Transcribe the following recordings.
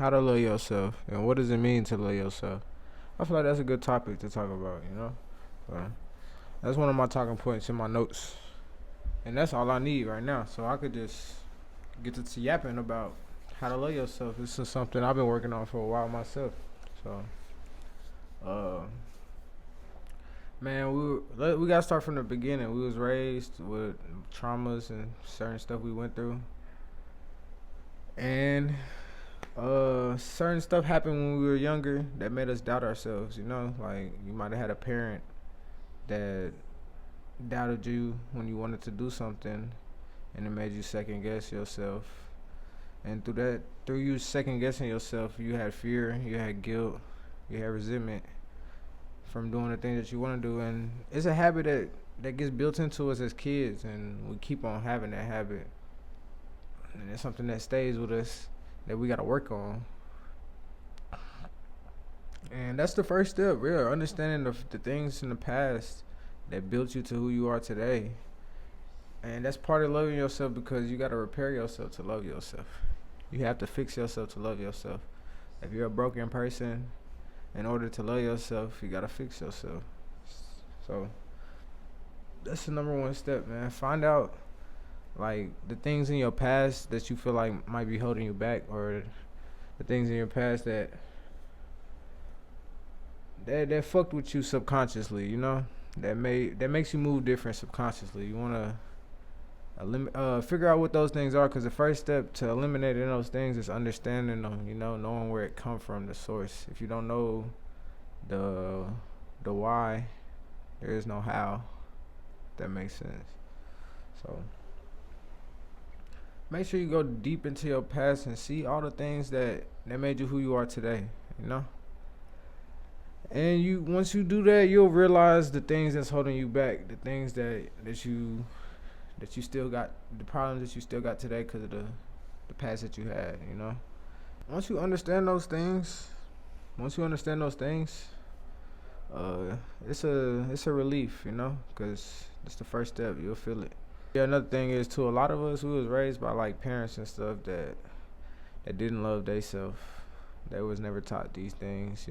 How to love yourself and what does it mean to love yourself? I feel like that's a good topic to talk about. So that's one of my talking points in my notes. And that's all I need right now. So I could just get to yapping about how to love yourself. This is something I've been working on for a while myself. So, uh, man, we gotta start from the beginning. We was raised with traumas and certain stuff we went through, and certain stuff happened when we were younger that made us doubt ourselves. Like you might have had a parent that doubted you when you wanted to do something, and it made you second guess yourself. And through you second guessing yourself, you had fear, you had guilt, you had resentment from doing the thing that you want to do, and it's a habit that gets built into us as kids, and we keep on having that habit, and it's something that stays with us that we got to work on. And that's the first step, really, understanding the things in the past that built you to who you are today. And that's part of loving yourself because you got to repair yourself to love yourself. You have to fix yourself to love yourself. If you're a broken person, in order to love yourself, you got to fix yourself. So that's the number one step, man. Find out like the things in your past that you feel like might be holding you back, or the things in your past that fucked with you subconsciously, that makes you move different subconsciously. You wanna figure out what those things are, because the first step to eliminating those things is understanding them. Knowing where it come from, the source. If you don't know the why, there is no how. If that makes sense. So make sure you go deep into your past and see all the things that made you who you are today. You know. And once you do that, you'll realize the things that's holding you back, the things that you still got, the problems that you still got today because of the past that you had. Once you understand those things, once you understand those things, it's a relief, because it's the first step. You'll feel it. Yeah, another thing is too. A lot of us, we was raised by like parents and stuff that didn't love theyself. They was never taught these things.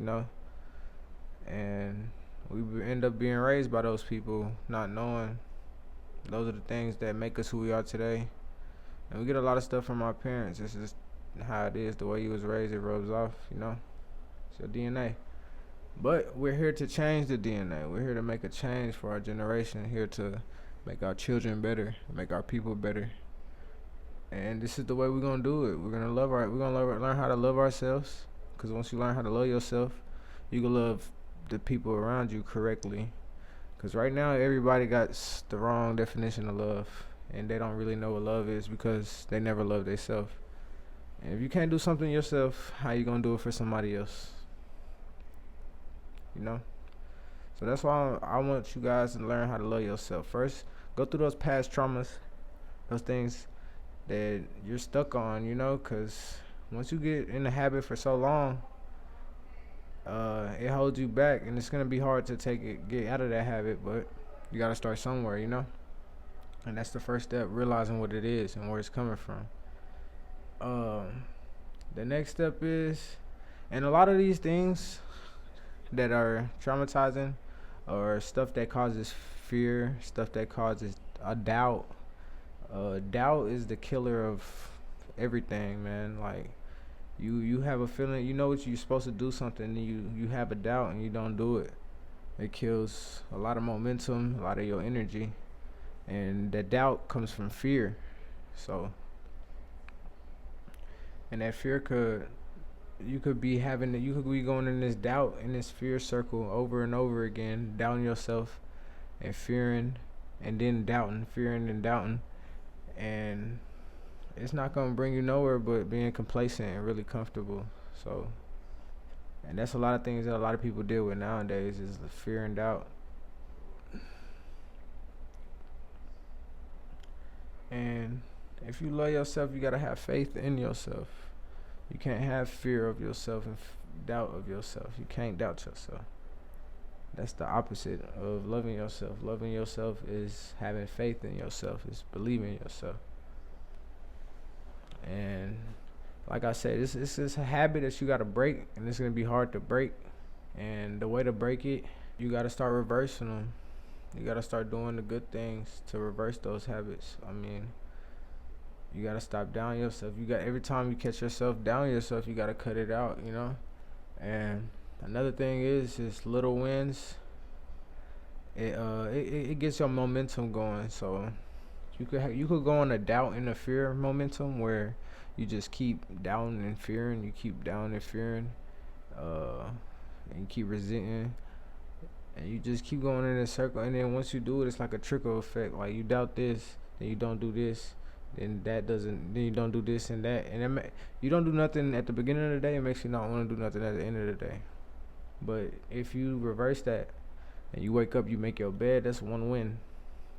And we end up being raised by those people, not knowing those are the things that make us who we are today. And we get a lot of stuff from our parents. It's just how it is. The way you was raised, it rubs off. It's your DNA. But we're here to change the DNA. We're here to make a change for our generation. Here to make our children better, make our people better. And this is the way we're gonna do it. Learn how to love ourselves. Because once you learn how to love yourself, you can love the people around you correctly. Because right now, everybody got the wrong definition of love. And they don't really know what love is because they never loved themselves. And if you can't do something yourself, how you going to do it for somebody else? So that's why I want you guys to learn how to love yourself. First, go through those past traumas, those things that you're stuck on, because once you get in the habit for so long, it holds you back, and it's gonna be hard to get out of that habit. But you gotta start somewhere. And that's the first step: realizing what it is and where it's coming from. The next step is, and a lot of these things that are traumatizing, or stuff that causes fear, stuff that causes a doubt. Doubt is the killer of everything, man. Like. You have a feeling, you know what you're supposed to do something, and you have a doubt and you don't do it. It kills a lot of momentum, a lot of your energy, and that doubt comes from fear. So, and that fear you could be going in this doubt, in this fear circle over and over again, doubting yourself and fearing, and then doubting, fearing and doubting, and it's not gonna bring you nowhere but being complacent and really comfortable. So, and that's a lot of things that a lot of people deal with nowadays is the fear and doubt. And if you love yourself, you gotta have faith in yourself. You can't have fear of yourself and doubt of yourself. You can't doubt yourself. That's the opposite of loving yourself. Loving yourself is having faith in yourself. It's believing in yourself. And like I said, it's a habit that you gotta break, and it's gonna be hard to break. And the way to break it, you gotta start reversing them. You gotta start doing the good things to reverse those habits. I mean, you gotta stop down yourself. You got every time you catch yourself down yourself, you gotta cut it out. And another thing is little wins. It gets your momentum going. So you could go on a doubt and a fear momentum where you just keep doubting and fearing. You keep down and fearing, uh, and you keep resenting, and you just keep going in a circle. And then once you do it, it's like a trickle effect. Like you doubt this, then you don't do this, then that doesn't, then you don't do this and that, and you don't do nothing at the beginning of the day. It makes you not want to do nothing at the end of the day. But if you reverse that and you wake up, you make your bed, that's one win.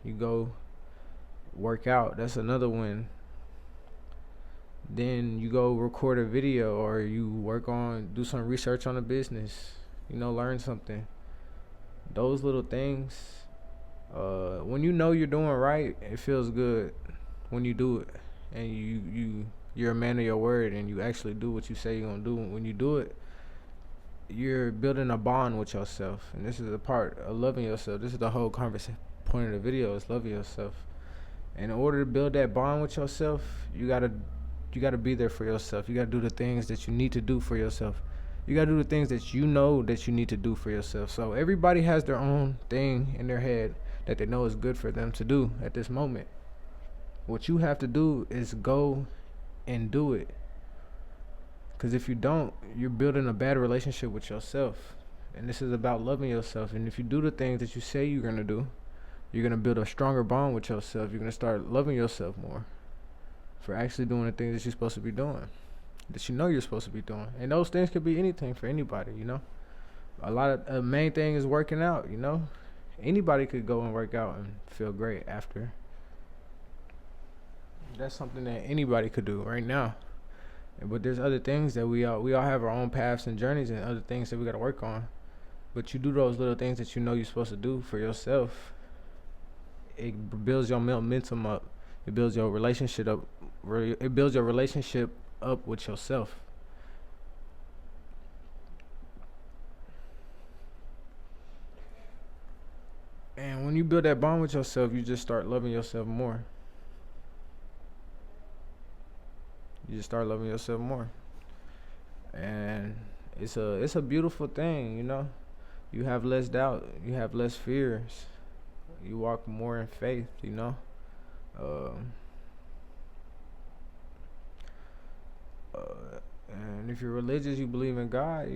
You go work out, that's another win. Then you go record a video, or you do some research on a business, learn something. Those little things, when you know you're doing right, it feels good when you do it, and you're a man of your word, and you actually do what you say you're gonna do. When you do it, you're building a bond with yourself, and this is a part of loving yourself. This is the whole conversation point of the video, is loving yourself. And in order to build that bond with yourself, you gotta be there for yourself. You gotta do the things that you need to do for yourself. You gotta do the things that you know that you need to do for yourself. So everybody has their own thing in their head that they know is good for them to do at this moment. What you have to do is go and do it. Because if you don't, you're building a bad relationship with yourself. And this is about loving yourself. And if you do the things that you say you're going to do, you're going to build a stronger bond with yourself. You're going to start loving yourself more for actually doing the things that you're supposed to be doing, that you know you're supposed to be doing. And those things could be anything for anybody, A lot of the main thing is working out, Anybody could go and work out and feel great after. That's something that anybody could do right now. But there's other things that we all have our own paths and journeys and other things that we got to work on. But you do those little things that you know you're supposed to do for yourself. It builds your momentum up. It builds your relationship up. It builds your relationship up with yourself. And when you build that bond with yourself, you just start loving yourself more. You just start loving yourself more. And it's a beautiful thing, You have less doubt. You have less fears. You walk more in faith, And if you're religious, you believe in God,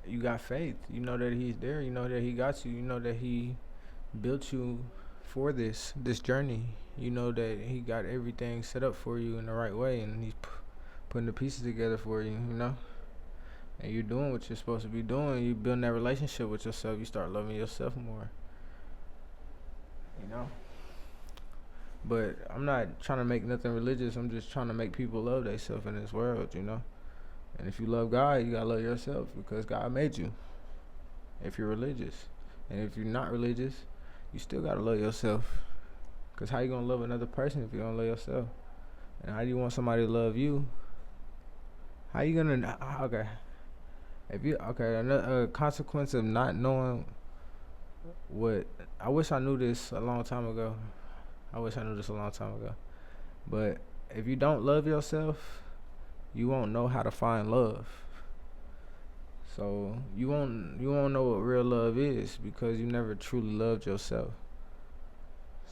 You got faith. You know that He's there. You know that He got you. You know that He built you for this journey. You know that He got everything set up for you in the right way, and He's putting the pieces together for you, And you're doing what you're supposed to be doing. You building that relationship with yourself. You start loving yourself more, But I'm not trying to make nothing religious. I'm just trying to make people love themselves in this world, And if you love God, you gotta love yourself because God made you. If you're religious, and if you're not religious, you still gotta love yourself. Cause how you gonna love another person if you don't love yourself? And how do you want somebody to love you? How you gonna? Okay, another consequence of not knowing what I wish I knew this a long time ago. But if you don't love yourself, you won't know how to find love. So you won't know what real love is because you never truly loved yourself.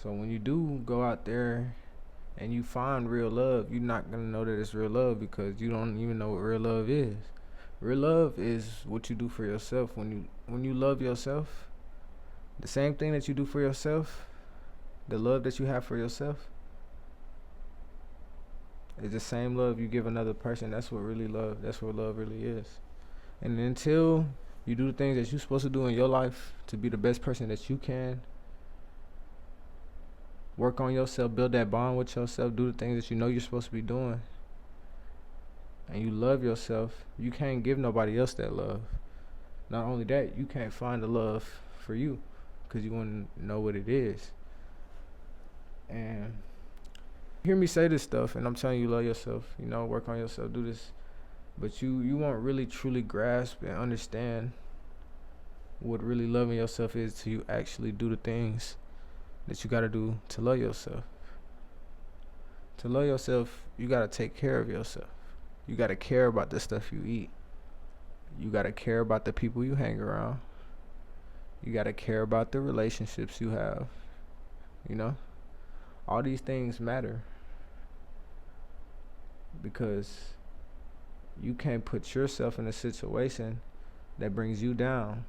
So when you do go out there and you find real love, you're not gonna know that it's real love because you don't even know what real love is. Real love is what you do for yourself. When you love yourself, the same thing that you do for yourself, the love that you have for yourself, is the same love you give another person. That's what love really is. And until you do the things that you're supposed to do in your life to be the best person that you can, work on yourself, build that bond with yourself, do the things that you know you're supposed to be doing, and you love yourself, you can't give nobody else that love. Not only that, you can't find the love for you because you want to know what it is. And hear me say this stuff, and I'm telling you, love yourself. You know, work on yourself, do this. But you won't really truly grasp and understand what really loving yourself is till you actually do the things that you gotta do to love yourself. To love yourself, you gotta take care of yourself. You gotta care about the stuff you eat. You gotta care about the people you hang around. You gotta care about the relationships you have. You know, all these things matter because you can't put yourself in a situation that brings you down.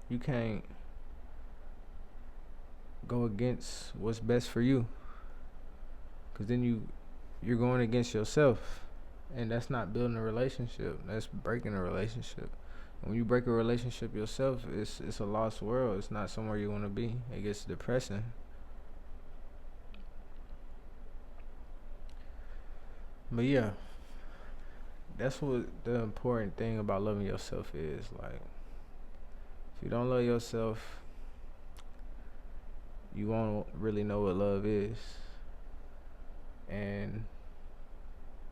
You can't go against what's best for you, because then you're going against yourself, and that's not building a relationship. That's breaking a relationship. And when you break a relationship yourself, it's a lost world. It's not somewhere you want to be. It gets depressing. But yeah, that's what the important thing about loving yourself is. Like, if you don't love yourself, you won't really know what love is, and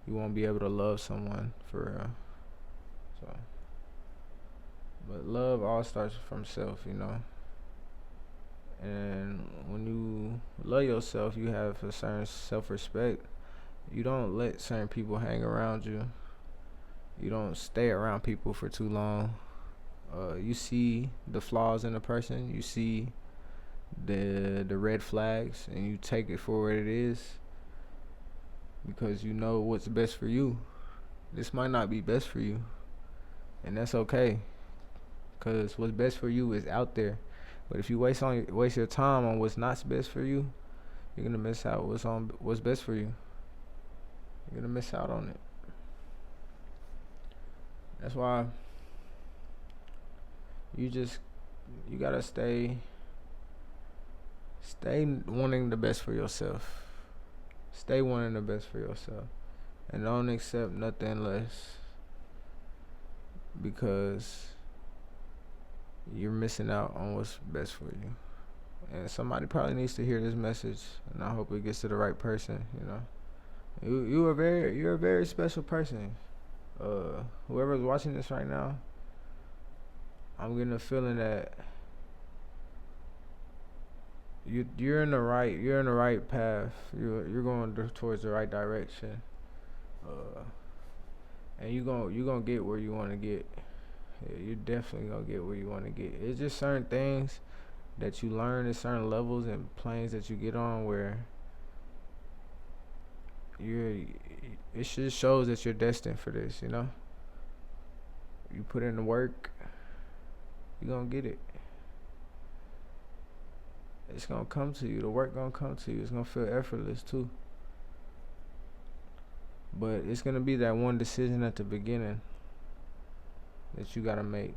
you won't be able to love someone for real. So, but love all starts from self, you know. And when you love yourself, you have a certain self-respect. You don't let certain people hang around you. You don't stay around people for too long. You see the flaws in a person. You see the red flags, and you take it for what it is, because you know what's best for you. This might not be best for you, and that's okay, because what's best for you is out there. But if you waste your time on what's not best for you, you're gonna miss out what's best for you. You're gonna miss out on it. That's why you gotta stay wanting the best for yourself. Stay wanting the best for yourself, and don't accept nothing less, because you're missing out on what's best for you. And somebody probably needs to hear this message, and I hope it gets to the right person. You know, you're a very special person. Whoever's watching this right now, I'm getting a feeling that you're in the right path. You're going towards the right direction, and you're gonna get where you want to get. Yeah, you're definitely gonna get where you want to get. It's just certain things that you learn at certain levels and planes that you get on where it just shows that you're destined for this. You know, you put in the work, you're gonna get it. It's gonna come to you. The work gonna come to you. It's gonna feel effortless too. But it's gonna be that one decision at the beginning that you gotta make.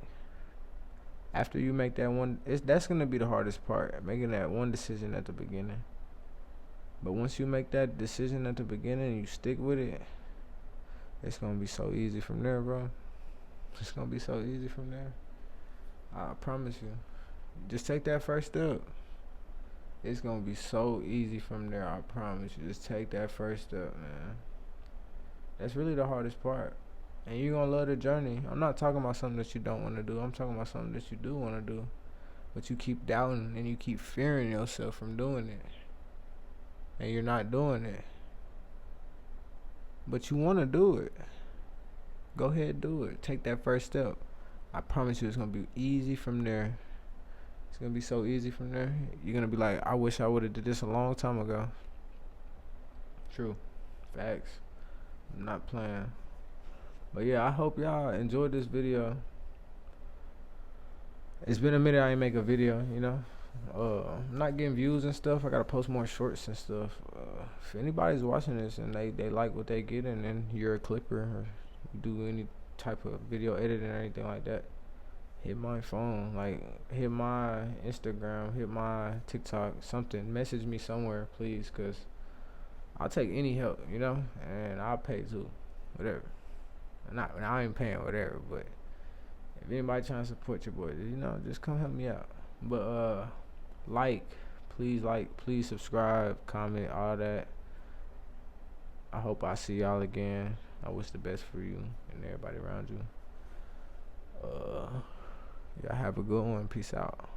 After you make that one, that's gonna be the hardest part, making that one decision at the beginning. But once you make that decision at the beginning and you stick with it, it's gonna be so easy from there, bro. It's gonna be so easy from there. I promise you. Just take that first step. It's gonna be so easy from there, I promise you. Just take that first step, man. That's really the hardest part. And you're gonna love the journey. I'm not talking about something that you don't want to do. I'm talking about something that you do want to do. But you keep doubting and you keep fearing yourself from doing it. And you're not doing it. But you want to do it. Go ahead and do it. Take that first step. I promise you it's gonna be easy from there. It's gonna be so easy from there. You're gonna be like, I wish I would have did this a long time ago. True. Facts. I'm not playing. But yeah, I hope y'all enjoyed this video. It's been a minute I ain't make a video, you know. I'm not getting views and stuff. I gotta post more shorts and stuff. If anybody's watching this and they like what they get, and then you're a clipper or you do any type of video editing or anything like that, hit my phone, like hit my Instagram, hit my TikTok, something. Message me somewhere, please, cause I'll take any help, you know, and I'll pay too, whatever. I ain't paying whatever, but if anybody trying to support your boy, you know, just come help me out. But like, Please like, please subscribe, comment, all that. I hope I see y'all again. I wish the best for you and everybody around you. Y'all have a good one. Peace out.